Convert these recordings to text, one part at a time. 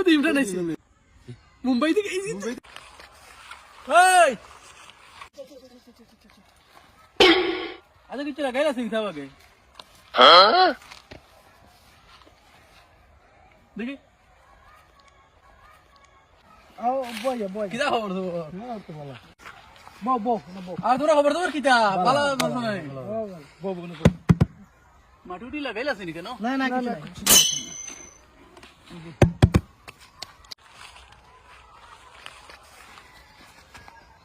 দি ইমরান আইছে মুম্বাই থেকে এই আচ্ছা কিছু লাগাইলা সিং থাক আগে দেখি কিতা খবর আর তোরা খবর তোমার কিতা ভালো নাই মাটুটি লাগাইলা সিনি কেন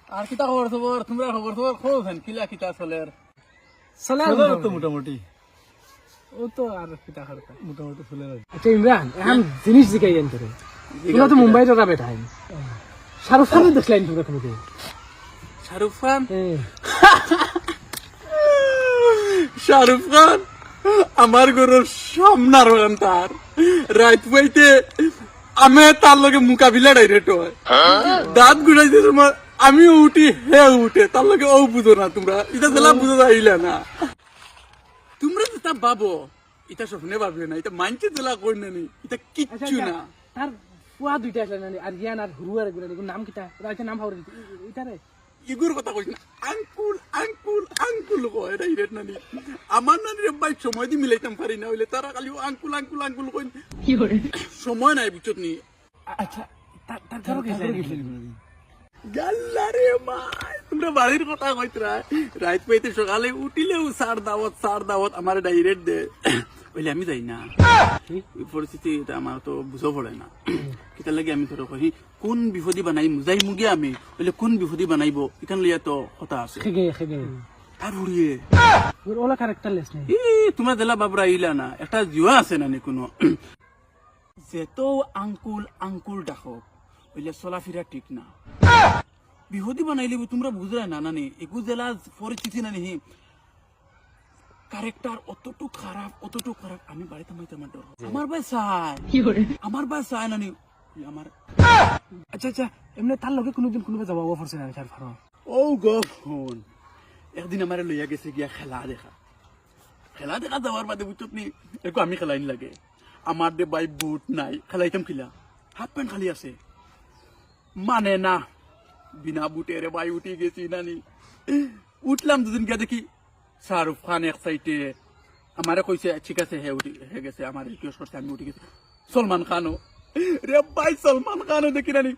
আর কিতা খবর খবর তোমরা খবর খবর খোঁজেন কিলা কিতা চলের তো মোটামুটি ও তো আর কিতা খরকা মোটামুটি চলের আচ্ছা ইমরান এখন জিনিস জিগাইয়েন তোরে তোরা তো মুম্বাই তোরা বেটা আইন শাহরুখ খানের দেখলেন তোরা কোনদিন শাহরুখ খান আমার ঘরের সামনার তার রাত পাইতে আমি তার লগে মোকাবিলা ডাইরেক্ট হয় দাঁত গুড়াইতে তোমার আমি উঠি হে উঠে তার লগে ও বুঝো না তোমরা এটা জেলা বুঝো যাইলে না তোমরা যেটা ভাবো এটা স্বপ্নে ভাবিও না এটা মানছে জেলা কই না এটা কিচ্ছু না তার পুয়া দুইটা আছে না আর ইয়ান আর হুরুয়ার গুলা নাম কিটা রাইতে নাম হাওরে এটারে ইগুর কথা কইছ না আঙ্কুল কয় ডাইরেক্ট নানি আমার নানির ভাই সময় দি মিলাইতাম পারি না হইলে তারা খালি আঙ্কুল কই কি করে সময় নাই বুঝছত নি আচ্ছা তার ঘর গেছে গাল্লারে মা তোমরা বাড়ির কথা কইতরা রাত পাইতে সকালে উঠিলেও সার দাওয়াত আমার ডাইরেক্ট দে বলে আমি যাই না এই পরিস্থিতি এটা আমার তো বুঝো পড়ে না কিতা লাগে আমি তোর কই কোন বিপদি বানাই যাই মুগে আমি বলে কোন বিপদি বানাইবো এখান লইয়া তো কথা আছে খেগে তার উড়িয়ে ওলা ক্যারেক্টার লেস নেই তোমরা জেলা বাবরা আইলা না একটা জিয়া আছে না কোনো যেত আঙ্কুল ডাকো বলে চলাফেরা ঠিক না বিহদি বানাইলে তোমরা বুঝলে না নানি একু জেলা পরিস্থিতি না নিহি ক্যারেক্টার অতটুক খারাপ আমি বাড়িতে মাইতে আমার ডর আমার ভাই চাই নানি আমার আচ্ছা এমনি তার লগে কোনোদিন কোনোবা যাব পড়ছে না তার ফারো ও গফন একদিন আমার লইয়া গেছে গিয়া খেলা দেখা যাওয়ার বাদে বুঝত নি একটু আমি খেলাইন লাগে আমার দে বাই বুট নাই খেলাইতাম খিলা হাফ প্যান্ট খালি আছে মানে না বিনা বুটে রে বাই উঠে গেছি নানি উঠলাম দুদিন গিয়া দেখি শাহরুখ খান এক সাইডে আমারে কইছে ঠিক আছে হে গেছে আমার রিকোয়েস্ট করছে আমি উঠে গেছি সলমান খানও রে ভাই সলমান খানও দেখি নানি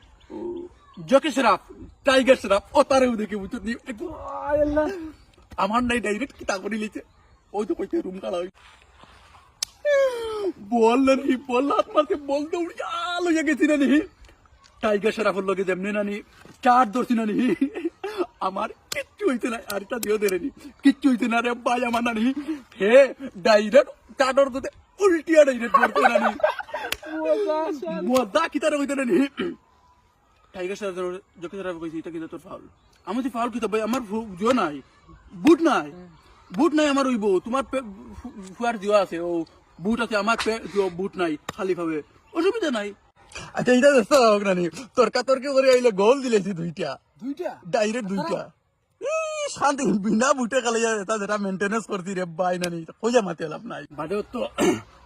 জকি শরাফ টাইগার শরাফ ও তারেও দেখি বুঝত নি আমার নাই ডাইরেক্ট কিতা করে লিছে ওই তো কইতে রুম কালা বল মারতে বল দৌড়িয়া লইয়া গেছি নানি টাইগার শরাফের লগে যেমনি নানি চার ধরছি নানি আমার কিচ্ছু হইতে না আর এটা দিও দেরেনি কিচ্ছু হইতে না রে ভাই আমার নানি হে ডাইরেক্ট চাদর দিতে উল্টিয়া ডাইরেক্ট করতে নানি মজা কিতারে হইতে নানি টাইগার শরাফ জকি শরাফ কইছি এটা কিন্তু তোর ফাউল আমি তো ফাউল কিতা ভাই আমার জো নাই বুট নাই আমার হইব তোমার ফুয়ার জিও আছে ও বুট আছে আমার বুট নাই খালি ভাবে অসুবিধা নাই আচ্ছা এটা দেখতে হোক নানি তর্কি করে আইলে গোল দিলেছি দুইটা ডাইরেক্ট দুইটা শান্তি বিনা বুটে খালি যেটা মেনটেনেন্স করছি রে বাই নানি কইয়া মাতে লাভ নাই বাদেও তো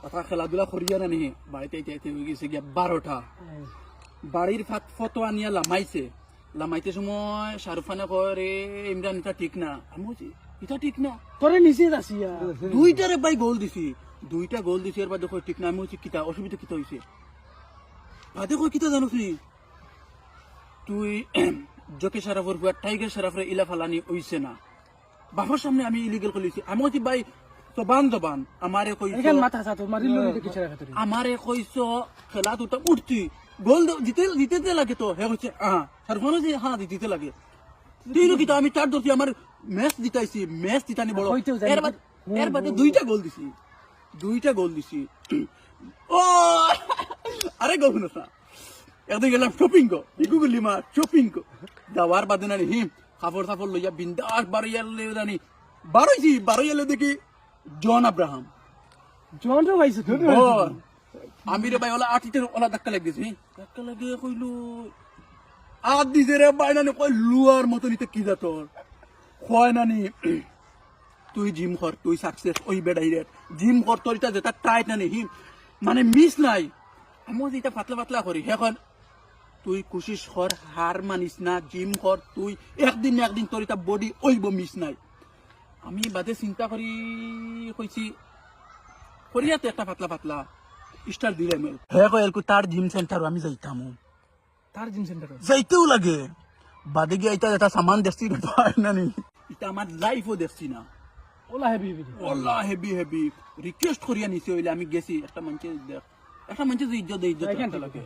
কথা খেলাধুলা করিয়া নানি বাড়িতে হয়ে গেছে গিয়া 12টা বাড়ির ফটো আনিয়া লামাইতে সময় শাহরুখ খানে করে ইমরান এটা ঠিক না আমি বলছি এটা ঠিক না তোরে নিচে আসিয়া দুইটারে ভাই গোল দিছি এর বাদে কই ঠিক না আমি বলছি কিতা অসুবিধা কিতা হইছে বাদে কই কিতা জানোস নি তুই জকি শরাফের বুয়া টাইগার শরাফের ইলা ফালানি হইছে না বাবার সামনে আমি ইলিগাল কইছি আমি বলছি ভাই জবান আমারে কইছো এখান মাথা সাতো মারিল লইতে কিছু রাখা তুই আমারে কইছো খেলা দুটা উঠতি গোল জিতে লাগে তো হে হচ্ছে শাহরুখ খান যে জিতে লাগে তুই কি তো আমি চার ধরছি আমার ম্যাচ জিতানি বড় এর বাদে দুইটা গোল দিছি ও আরে গোল না একদিন গেলাম শপিং যাওয়ার বাদে নানি কাপড় লইয়া বিন্দাস বারোইয়ালে দেখি জন আব্রাহাম জন পাইছো আমি রে ভাই ওলা আটিতে ওলা ধাক্কা লাগিয়েছি কইলো আট দিছে রে ভাই নানি কই লুয়ার মতো নিতে কি যা তোর কয় নানি তুই জিম কর তুই সাকসেস ওই বেড়াই রে জিম কর তোর এটা যেটা টাইট নানি মানে মিস নাই আমি বলছি এটা পাতলা পাতলা করি এখন তুই কোশিশ কর হার মানিস না জিম কর তুই একদিন না একদিন তোর এটা বডি ওইব মিস নাই আমি বাদে চিন্তা করি কইছি করিয়াতে একটা পাতলা পাতলা স্টার দিলে মেল হ্যাঁ কয়েলকু তার জিম সেন্টার আমি যাইতাম তার জিম সেন্টার যাইতেও লাগে বাদে গিয়ে এটা একটা সামান দেখছি পাই না নি এটা আমার লাইফও দেখছি না OLA heavy heavy OLA heavy heavy request করিয়া নিছে হইলে আমি গেছি একটা মানুষের দেখ একটা মানুষের যে ইজ্জত দেয় ইজ্জত রাখতে লাগে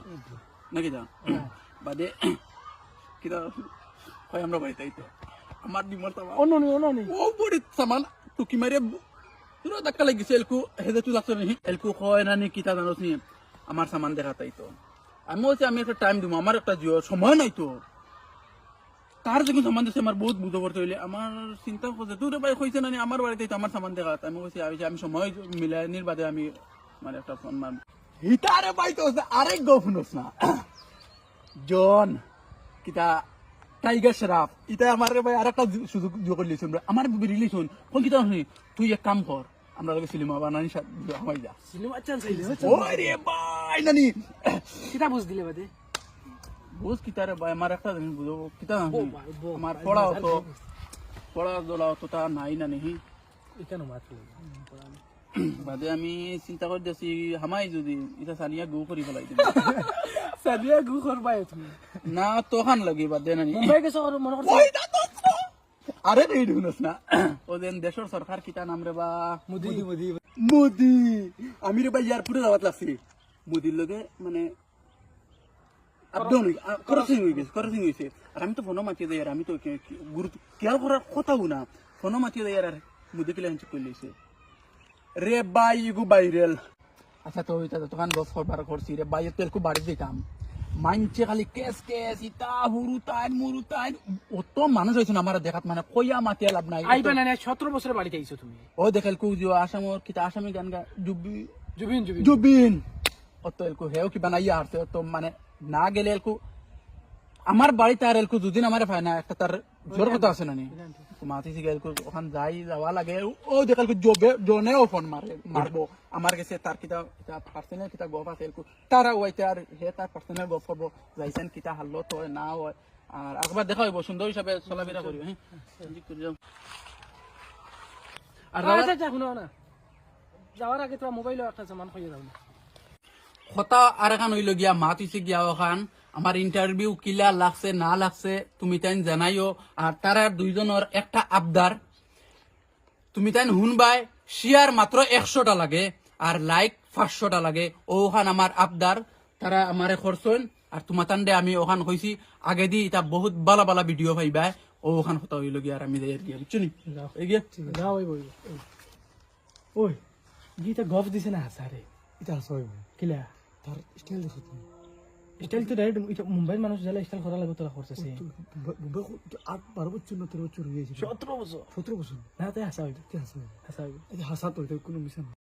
নাকি দা বাদে কিটা কয় আমরা বাড়িতে আইতো আমার ডিমার সামান অননি ও বড়ি সামান টুকি মারে পুরো ধাক্কা লাগিছে এলকু হেদে তুই লাগছে নাকি এলকু কয় না নি কিটা জানোস নি আমার সামান দেখাতাই তো আমি বলছি আমি একটা টাইম দিব আমার একটা সময় নাই তো তার যখন সামান দিচ্ছে আমার বহুত বুঝতে করতে হইলে আমার চিন্তা করছে তুই ভাই কইছে না নি আমার বাড়িতে তো আমার সামান দেখা আমি বলছি আমি সময় মিলানির বাদে আমি মানে একটা ফোন মার হিতারে পাইতো আরেক গফনস না জন কিতা টাইগার শরাফ এটা আমার ভাই আরেকটা সুযোগ যোগ লিছুন আমার রিলেশন কোন কিতা হই তুই এক কাম কর আমরা লগে সিনেমা বানানি হামাই যা সিনেমা চান্স আইলে ওরে ভাই নানি কিটা বুঝ দিলে বাদে বুঝ কিতারে ভাই আমার একটা জিনিস বুঝো কিতা বউ, আমার পড়া হতো পড়া দোলা হতো তা নাই না নি এখানে মাত্র বাদে আমি চিন্তা করে দিয়েছি হামাই যদি এটা সানিয়া গু করি ফেলাই দিবি সাদিয়া গু করবাই তুমি না তোখান লাগি বাদে নানি মুম্বাই গেছো আর মনে করছ ওই দা তো আরে নেই ঢুনস না ওদের দেশের সরকার কিতা নাম রে বা মোদি মোদি আমি রে ভাই এয়ারপোর্টে যাওয়াত লাগছি মোদির লগে মানে আপডাউন ক্রসিং হয়েছে আর আমি তো ফোনও মাতিয়ে দেয় আর আমি তো গুরুত্ব খেয়াল করার কথাও না ফোনও মাতিয়ে দেয় আর মোদি কিলা হেঁচে করলেছে রে বাই ইগু বাইরেল আচ্ছা তো ওইটা তখন গফ করবার করছি রে বাই তেল কো বাড়ি দিতাম মাইনছে খালি কেস ইতা হুরু তাইন অত মানুষ হয়েছে না আমার দেখাত মানে কইয়া মাতিয়া লাভ নাই আইবা না 17 বছরের বাড়িতে আইছো তুমি ও দেখাল কু যে আসামর কিতা আসামি গান গা জুবিন জুবিন অত এলকু হেও কি বানাইয়া আসছে তো মানে না গেলে এলকু আমার বাড়িতে আর এলকু দুদিন আমার পায় না একটা তার জোর কথা আছে না নি মাতিছি এলকু ওখান যাওয়া লাগে ও দেখাল জনেও ফোন মারবো আমার কাছে তার কিতা পার্সোনাল কিতা গপ আছে এলকু তারা ওইতে আর হে তার পার্সোনাল গপ করবো যাইছেন কিতা হারলো তো না হয় আর একবার দেখা হইব সুন্দর হিসাবে চলাফেরা করিব হ্যাঁ আর আচ্ছা শুনো না যাওয়ার আগে তোমার মোবাইলে একটা সামান খুঁজে দাও না কথা আর এখন হইল গিয়া মাত হইছে গিয়া ওখান আমার ইন্টারভিউ কিলা লাগছে না লাগছে তুমি তাই জানাইও আর তারা দুইজনের একটা আবদার তুমি তাই শুনবাই শেয়ার মাত্র 100টা লাগে আর লাইক 500টা লাগে ওখান আমার আবদার তারা আমারে খরচন আর তোমার তান্ডে আমি ওখান কইছি আগে দি এটা বহুত বালা বালা ভিডিও পাইবা ওখান কথা হইল গিয়া আর আমি দেয় গিয়া বুঝছো নি এই গিয়া যাও ওই গীতা গফ দিছে না হাসারে এটা হাসাই কিলা তার স্টাইল দেখো তুমি স্টাইল তো ডাইরেক্ট এটা মুম্বাইর মানুষ যারা স্টাইল করা লাগে তোরা করতেছে মুম্বাই 8-12 বছর না 13 বছর হয়ে গেছে 17 বছর না তাই হাসা হইবে হাসা হইবে এটা হাসা তো এটা কোনো মিশন